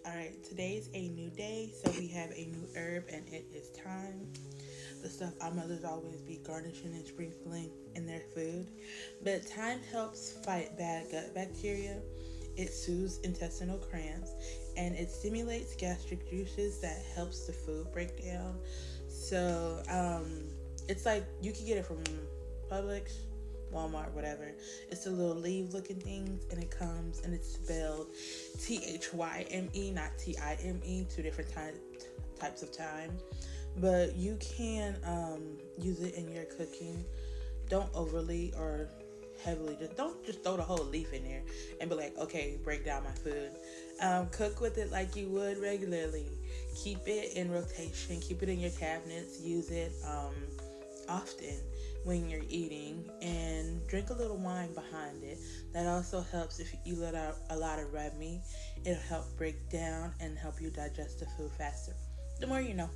Alright, today's a new day, so we have a new herb and it is thyme. The stuff our mothers always be garnishing and sprinkling in their food. But thyme helps fight bad gut bacteria, it soothes intestinal cramps, and it stimulates gastric juices that helps the food break down. It's like you can get it from Publix, Walmart, whatever. It's the little leaf looking things, and it comes and it's spelled Thyme, not Time, two different types of thyme. But you can use it in your cooking. Don't overly or heavily, just don't just throw the whole leaf in there and be like, okay, break down my food. Cook with it like you would regularly. Keep it in rotation, keep it in your cabinets, use it often when you're eating, and drink a little wine behind it. That also helps if you let out a lot of red meat. It'll help break down and help you digest the food faster. The more you know.